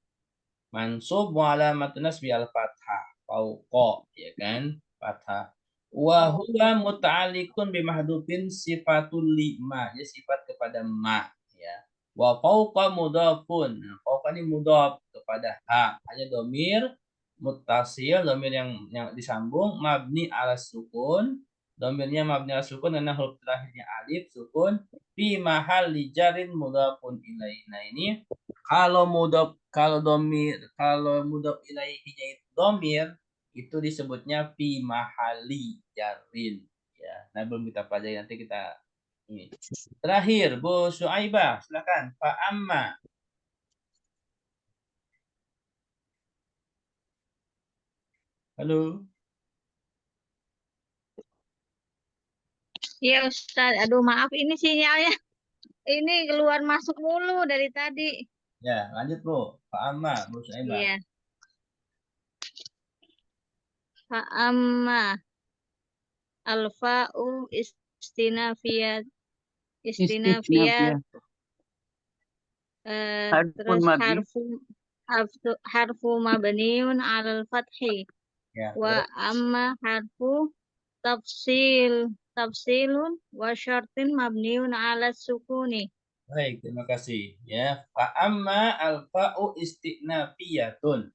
Mansub wa alamatun nasbi al-fathah. Fauqa, ya kan? Fathah. Wa huwa muta'alliqun bimahdufin sifatul lima, ya sifat kepada ma, ya. Wa fauqa mudhafun. Nah, fauqa ini mudhaf kepada ha. Hanya domir muttasil, domir yang disambung, mabni ala sukun. Domirnya mabni ala sukun karena huruf terakhirnya alif sukun, fi mahalli jarin mudhafun ilaih. Nah, ini kalau mudhaf ilaihinya itu domir, itu disebutnya fi mahali jarin, ya. Nah, belum kita pelajari, nanti kita ini. Terakhir Bu Syuaibah, silakan. Fa amma. Halo. Ya Ustaz, aduh maaf ini sinyalnya. Ini keluar masuk mulu dari tadi. Ya, lanjut Bu. Fa amma Bu Syuaibah. Iya. Fa'amma alfa'u istinafiyat Istisnafiyah. terus mabni. harfu mabniun 'alal fathi Ya, wa amma harfu tafsilun wa syartin mabniun 'ala sukuni. baik, terima kasih. Ya, fa amma al-fa'u istinafiyatun.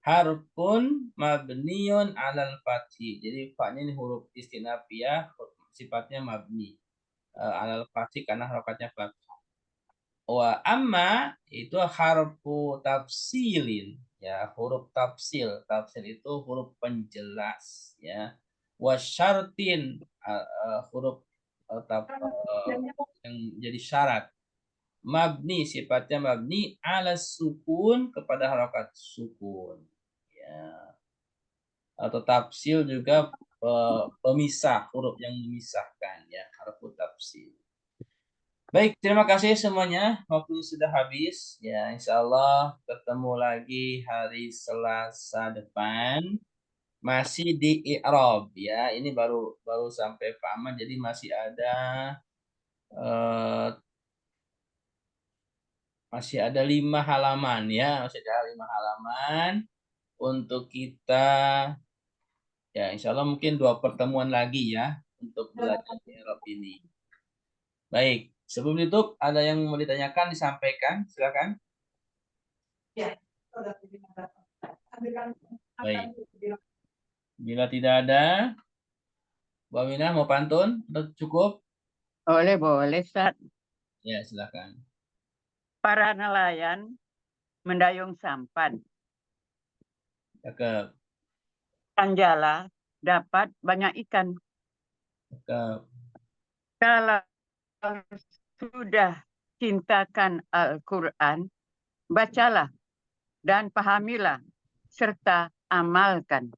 Harfun mabniun 'alal fathi. Jadi fa-nya ini huruf istinafiyah, sifatnya mabni. 'Alal fathi karena harokatnya fathah. Wa amma itu harfu tafsilin, ya, huruf tafsil. Tafsil itu huruf penjelas, ya. Wa syartin, huruf yang jadi syarat. Mabni, sifatnya mabni ala sukun, kepada harokat sukun, ya. Atau tafsil juga pemisah, huruf yang memisahkan, ya, harfu tafsil. Baik, terima kasih semuanya. Waktunya sudah habis. Ya, insya Allah ketemu lagi hari Selasa depan. Masih di i'rab, ya. Ini baru sampai Pak Ahmad, jadi masih ada 5 halaman, ya. Masih ada 5 halaman untuk kita, ya, insya Allah mungkin 2 pertemuan lagi, ya, untuk belajar i'rab ini. Baik. Sebelum ditutup, ada yang mau ditanyakan, disampaikan, silakan. Ya. Baik. Bila tidak ada, Bu Aminah mau pantun? Atau cukup? Boleh, Ustaz. Ya, silakan. Para nelayan mendayung sampan. Cakep. Anjala dapat banyak ikan. Cakep. Kalau sudah cintakan Al-Quran, bacalah dan pahamilah serta amalkan.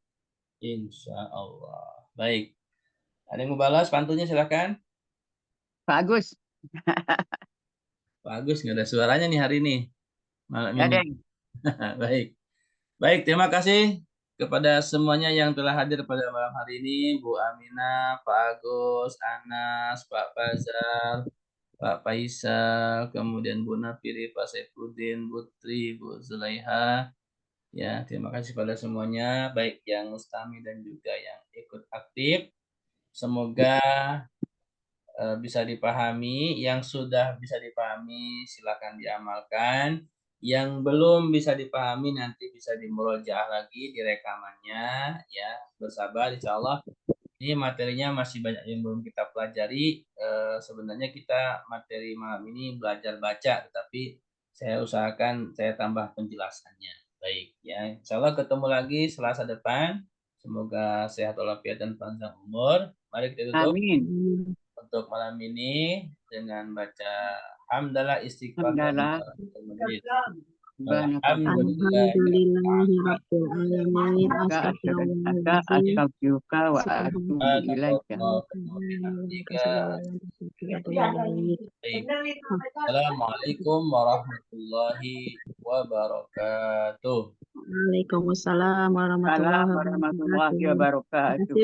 Insya Allah. Baik. Ada yang mau balas pantunnya, silakan. Pak Agus. Pak Agus, nggak ada suaranya nih hari ini. Malam Ada. ini. Baik. Baik, terima kasih kepada semuanya yang telah hadir pada malam hari ini. Bu Aminah, Pak Agus, Anas, Pak Fazal, Pak Faisal, kemudian Bu Nafiri, Pak Saifuddin, Putri, Bu Zulaiha. Ya, terima kasih pada semuanya, baik yang mustami dan juga yang ikut aktif. Semoga bisa dipahami. Yang sudah bisa dipahami, silakan diamalkan. Yang belum bisa dipahami nanti bisa dimurojaah lagi di rekamannya, ya. Bersabar, insya Allah. Ini materinya masih banyak yang belum kita pelajari. Sebenarnya kita materi malam ini belajar baca, tetapi saya usahakan saya tambah penjelasannya. Baik, ya. Insya Allah ketemu lagi Selasa depan. Semoga sehat walafiat dan panjang umur. Mari kita tutup. Amin. Untuk malam ini dengan baca hamdalah istighfar. Alhamdulillahirrabbilalamin. Astagfiruka wa atubu ilaika. Assalamualaikum warahmatullahi wabarakatuh. Waalaikumsalam warahmatullahi wabarakatuh. wabarakatuh.